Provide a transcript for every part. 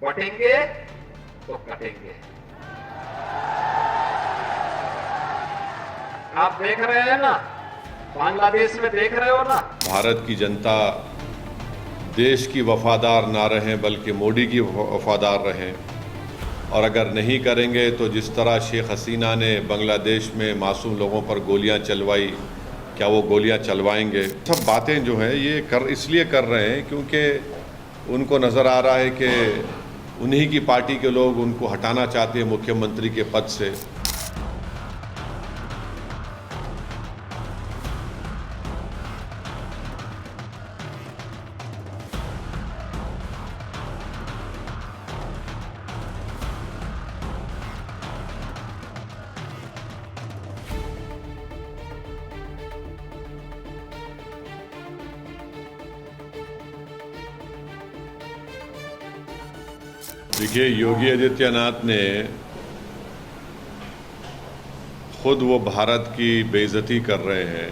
बटेंगे तो कटेंगे। आप देख रहे हैं ना, बांग्लादेश में देख रहे हो ना। भारत की जनता देश की वफादार ना रहें बल्कि मोदी की वफादार रहें, और अगर नहीं करेंगे तो जिस तरह शेख हसीना ने बांग्लादेश में मासूम लोगों पर गोलियां चलवाई, क्या वो गोलियां चलवाएंगे। सब बातें जो हैं ये इसलिए कर रहे हैं क्योंकि उनको नज़र आ रहा है कि उन्हीं की पार्टी के लोग उनको हटाना चाहते हैं मुख्यमंत्री के पद से। देखिए, योगी आदित्यनाथ ने खुद वो भारत की बेइज्जती कर रहे हैं,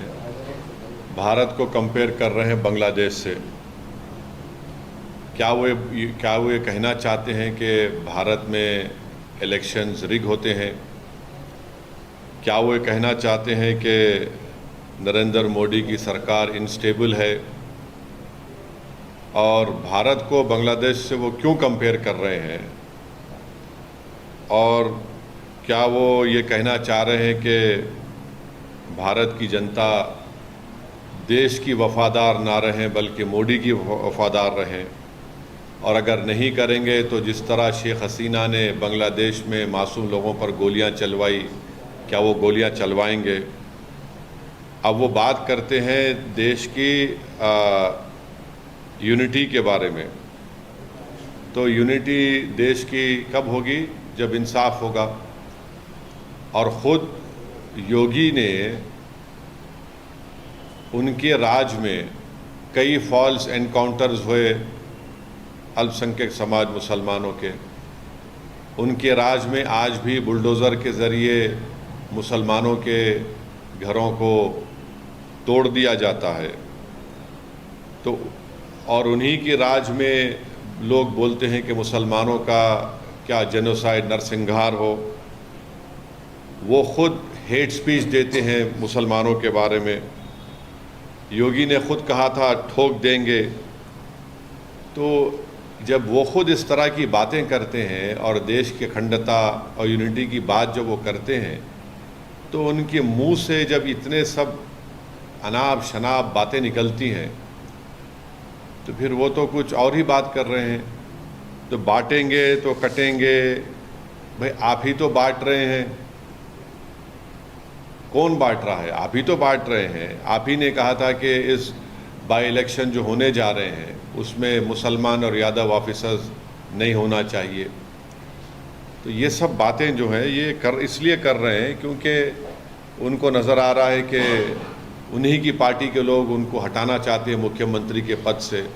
भारत को कंपेयर कर रहे हैं बांग्लादेश से। क्या वो ये कहना चाहते हैं कि भारत में इलेक्शंस रिग होते हैं? क्या वो ये कहना चाहते हैं कि नरेंद्र मोदी की सरकार इनस्टेबल है? और भारत को बांग्लादेश से वो क्यों कंपेयर कर रहे हैं? और क्या वो ये कहना चाह रहे हैं कि भारत की जनता देश की वफादार ना रहें बल्कि मोदी की वफादार रहें, और अगर नहीं करेंगे तो जिस तरह शेख हसीना ने बांग्लादेश में मासूम लोगों पर गोलियां चलवाई, क्या वो गोलियां चलवाएंगे? अब वो बात करते हैं देश की यूनिटी के बारे में। तो यूनिटी देश की कब होगी? जब इंसाफ होगा। और ख़ुद योगी ने उनके राज में कई फॉल्स एनकाउंटर्स हुए अल्पसंख्यक समाज मुसलमानों के। उनके राज में आज भी बुलडोज़र के ज़रिए मुसलमानों के घरों को तोड़ दिया जाता है। तो और उन्हीं के राज में लोग बोलते हैं कि मुसलमानों का क्या जेनोसाइड, नरसंहार हो। वो खुद हेट स्पीच देते हैं मुसलमानों के बारे में। योगी ने खुद कहा था ठोक देंगे। तो जब वो खुद इस तरह की बातें करते हैं और देश की अखंडता और यूनिटी की बात जब वो करते हैं, तो उनके मुंह से जब इतने सब अनाप शनाप बातें निकलती हैं, तो फिर वो तो कुछ और ही बात कर रहे हैं। तो बांटेंगे तो कटेंगे, भाई आप ही तो बांट रहे हैं। कौन बांट रहा है? आप ही तो बांट रहे हैं। आप ही ने कहा था कि इस बाई इलेक्शन जो होने जा रहे हैं उसमें मुसलमान और यादव ऑफिसर्स नहीं होना चाहिए। तो ये सब बातें जो हैं ये इसलिए कर रहे हैं क्योंकि उनको नज़र आ रहा है कि उन्हीं की पार्टी के लोग उनको हटाना चाहते हैं मुख्यमंत्री के पद से।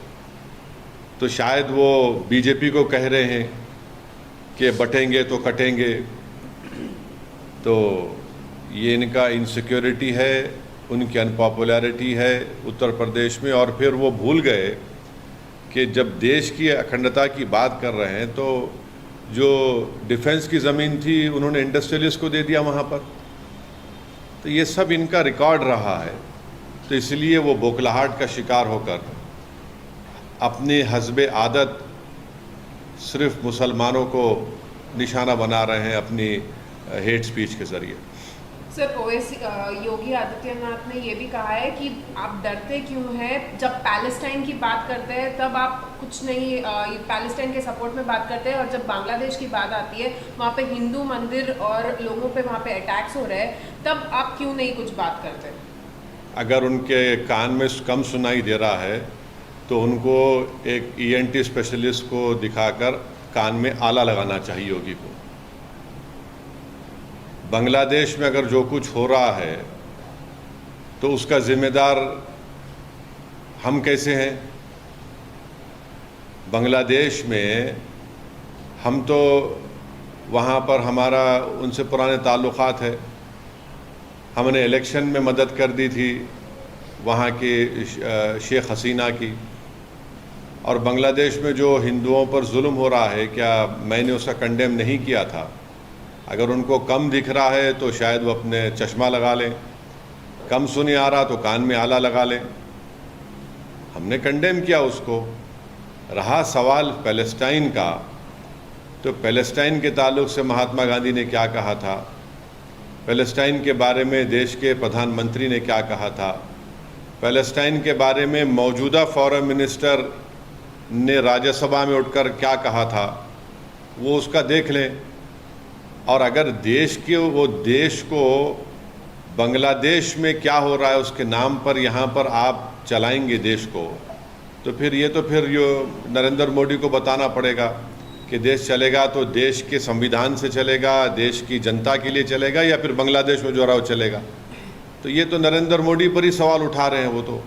तो शायद वो बीजेपी को कह रहे हैं कि बटेंगे तो कटेंगे। तो ये इनका इनसिक्योरिटी है, उनकी अनपॉपुलैरिटी है उत्तर प्रदेश में। और फिर वो भूल गए कि जब देश की अखंडता की बात कर रहे हैं तो जो डिफेंस की ज़मीन थी उन्होंने इंडस्ट्रियलिस्ट को दे दिया वहाँ पर। तो ये सब इनका रिकॉर्ड रहा है। तो इसलिए वो बौखलाहट का शिकार होकर अपनी हस्बे आदत सिर्फ मुसलमानों को निशाना बना रहे हैं अपनी हेट स्पीच के ज़रिए। सर, ओवैसी योगी आदित्यनाथ ने ये भी कहा है कि आप डरते क्यों हैं? जब पैलेस्टाइन की बात करते हैं तब आप कुछ नहीं, पैलेस्टाइन के सपोर्ट में बात करते हैं, और जब बांग्लादेश की बात आती है वहाँ पे हिंदू मंदिर और लोगों पे वहाँ पे अटैक्स हो रहे हैं, तब आप क्यों नहीं कुछ बात करते? अगर उनके कान में कम सुनाई दे रहा है तो उनको एक ENT स्पेशलिस्ट को दिखाकर कान में आला लगाना चाहिए योगी को। बांग्लादेश में अगर जो कुछ हो रहा है तो उसका जिम्मेदार हम कैसे हैं? बांग्लादेश में हम तो वहाँ पर हमारा उनसे पुराने ताल्लुक़ात है। हमने इलेक्शन में मदद कर दी थी वहाँ की शेख हसीना की। और बांग्लादेश में जो हिंदुओं पर जुल्म हो रहा है, क्या मैंने उसका कंडेम नहीं किया था? अगर उनको कम दिख रहा है तो शायद वो अपने चश्मा लगा लें, कम सुनी आ रहा तो कान में आला लगा लें। हमने कंडेम किया उसको। रहा सवाल पैलेस्टाइन का, तो पैलेस्टाइन के ताल्लुक से महात्मा गांधी ने क्या कहा था, पैलेस्टाइन के बारे में देश के प्रधानमंत्री ने क्या कहा था, पैलेस्टाइन के बारे में मौजूदा फॉरेन मिनिस्टर ने राज्यसभा में उठकर क्या कहा था, वो उसका देख लें। और अगर देश को बांग्लादेश में क्या हो रहा है उसके नाम पर यहाँ पर आप चलाएंगे देश को, तो फिर नरेंद्र मोदी को बताना पड़ेगा कि देश चलेगा तो देश के संविधान से चलेगा, देश की जनता के लिए चलेगा, या फिर बांग्लादेश में जो रहा वो चलेगा। तो ये तो नरेंद्र मोदी पर ही सवाल उठा रहे हैं वो तो।